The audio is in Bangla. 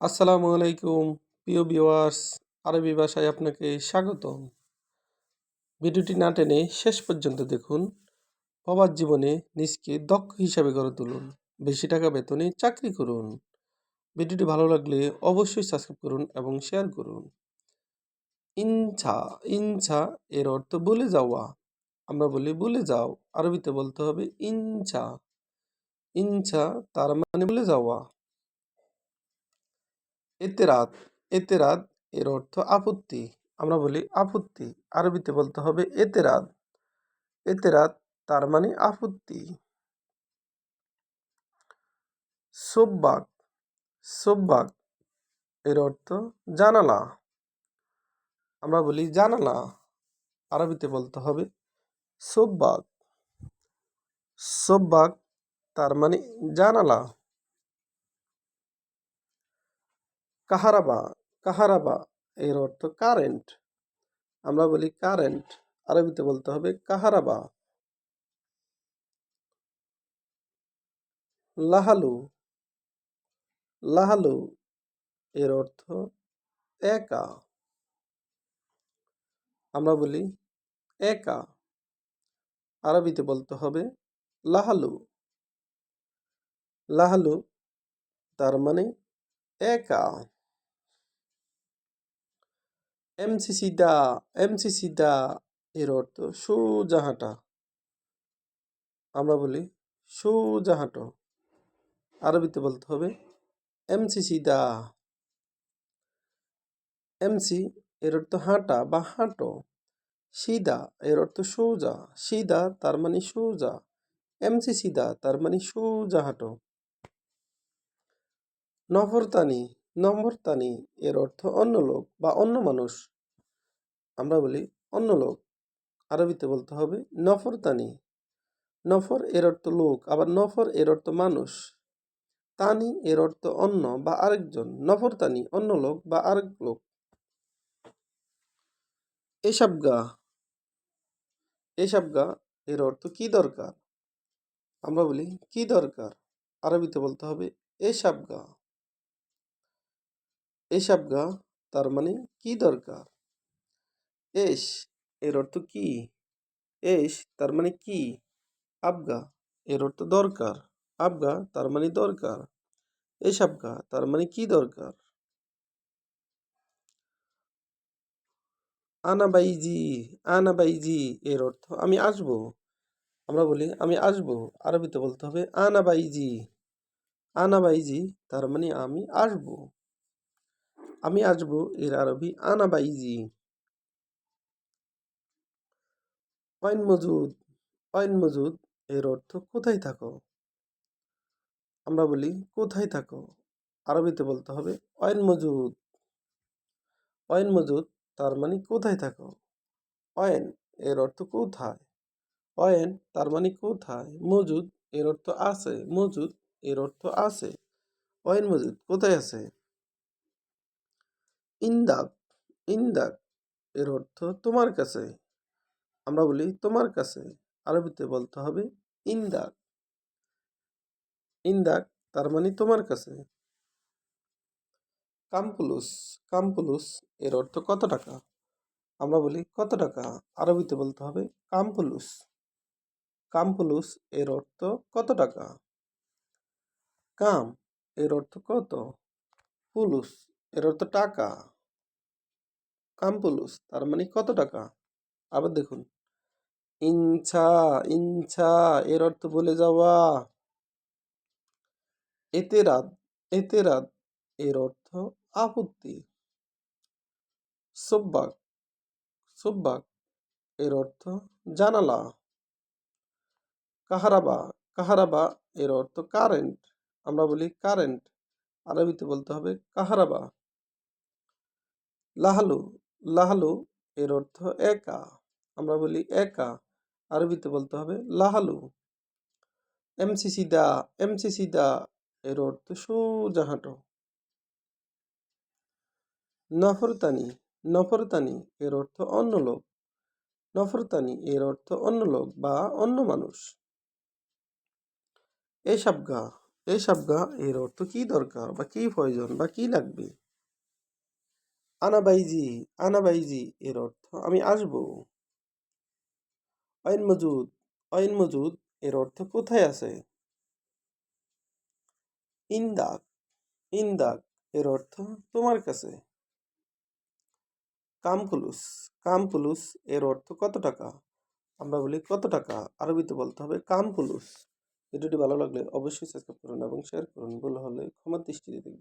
আসসালামু আলাইকুম প্রিয় ভিউয়ার্স, আরবি ভাষায় আপনাকে স্বাগতম। ভিডিওটি না টেনে শেষ পর্যন্ত দেখুন। প্রবাস জীবনে নিজকে দক্ষ হিসাবে গড়ে তুলুন, বেশি টাকা বেতনে চাকরি করুন। ভিডিওটি ভালো লাগলে অবশ্যই সাবস্ক্রাইব করুন এবং শেয়ার করুন। ইনছা ইনছা এর অর্থ ভুলে যাওয়া। আমরা বলি ভুলে যাও, আরবিতে বলতে হবে ইনছা। ইনছা তার মানে ভুলে যাওয়া। এতেরাত এতেরাত এর অর্থ আপত্তি। আমরা বলি আপত্তি, আরবিতে বলতে হবে এতেরাত। এতেরাত তার মানে আপত্তি। সোববাক সোববাক এর অর্থ জানালা। আমরা বলি জানালা, আরবিতে বলতে হবে সোববাক। সোববাক তার মানে জানালা। কাহারাবা কাহারাবা এর অর্থ কারেন্ট। আমরা বলি কারেন্ট, আরবিতে বলতে হবে কাহারাবা। লাহালু লাহালু এর অর্থ একা। আমরা বলি একা, আরবিতে বলতে হবে লাহালু। লাহালু তার মানে একা। এমসিসিদা এমসিসিদা এর অর্থ সোজা হাঁটা। আমরা বলি সোজা হাঁটো, আরবিতে বলতে হবে এমসিসিদা। এমসি এর অর্থ হাঁটা বা হাঁটো। সিদা এর অর্থ সোজা। সিদা তার মানে সোজা। এমসিসিদা তার মানে সোজা হাঁটো। নফরতানি নফরতানি এর অর্থ অন্য লোক বা অন্য মানুষ। আমরা বলি অন্য লোক, আরবিতে বলতে হবে নফরতানি। নফর এর অর্থ লোক, আবার নফর এর অর্থ মানুষ। তানি এর অর্থ অন্য বা আরেকজন। নফরতানি অন্য লোক বা আরেক লোক। এসাবগা এসাবগা এর অর্থ কি দরকার। আমরা বলি কি দরকার, আরবিতে বলতে হবে এসাবগা। এসাবগা তার মানে কি দরকার। এস এর অর্থ কি। এস তার মানে কি। আবগা এর অর্থ দরকার। আবগা তার মানে দরকার। এসাবগা তার মানে কি দরকার। আনাবাইজি আনাবাইজি এর অর্থ আমি আসবো। আমরা বলি আমি আসবো, আরবিতে বলতে হবে আনাবাইজি। আনাবাইজি তার মানে আমি আসবো। আমি আসবো এর আরবি আনাবাইজি। অইন মজুদ অইন মজুদ এর অর্থ কোথায় থাকো। আমরা বলি কোথায় থাকো, আরবিতে বলতে হবে অইন মজুদ। অইন মজুদ তার মানে কোথায় থাকো। অয়েন এর অর্থ কোথায়। অয়েন তার মানে কোথায়। মজুদ এর অর্থ আছে। মজুদ এর অর্থ আছে। অয়েন মজুদ কোথায় আছে। ইন্দাক ইন্দাক এর অর্থ তোমার কাছে। আমরা বলি তোমার কাছে, আরবিতে বলতে হবে ইন্দাক। ইন্দাক তার মানে তোমার কাছে। কামপুলুস কামপুলুস এর অর্থ কত টাকা। আমরা বলি কত টাকা, আরবিতে বলতে হবে কামপুলুস। কামপুলুস এর অর্থ কত টাকা। কাম এর অর্থ কত। পুলুস এর অর্থ টাকা। কামপুলুস তার মানে কত টাকা। আবার দেখুন, ইনছা ইনছা এর অর্থ বলে যাওয়া। এতেরাদ এতেরাদ এর অর্থ আপত্তি। সোব্বাক সোব্বাক এর অর্থ জানালা। কাহারাবা কাহারাবা এর অর্থ কারেন্ট। আমরা বলি কারেন্ট, আরবিতে বলতে হবে কাহারাবা। লাহালু লাহালু এর অর্থ একা। আমরা বলি একা, আরবিতে বলতে হবে লাহালু। এমসিসিদা এমসিসিদা এর অর্থ সোজা হাঁটো। নফরতানি নফরতানি এর অর্থ অন্য লোক। নফরতানি এর অর্থ অন্য লোক বা অন্য মানুষ। এসাবগা এই সাবগা এর অর্থ কি দরকার বা কি প্রয়োজন বা কি লাগবে। আনাবাইজি আনাবাইজি এর অর্থ আমি আসবো। অইন মজুদ অইন মজুদ এর অর্থ কোথায় আছে। ইন্দাক ইন্দাক এর অর্থ তোমার কাছে। কামকুলুস কামকুলুস এর অর্থ কত টাকা। আমরা বলি কত টাকা, আরবিতে বলতে হবে কামকুলুস। ভিডিওটি ভালো লাগলে অবশ্যই সাবস্ক্রাইব করুন এবং শেয়ার করুন। ভুল হলে ক্ষমার দৃষ্টিতে দেখবেন।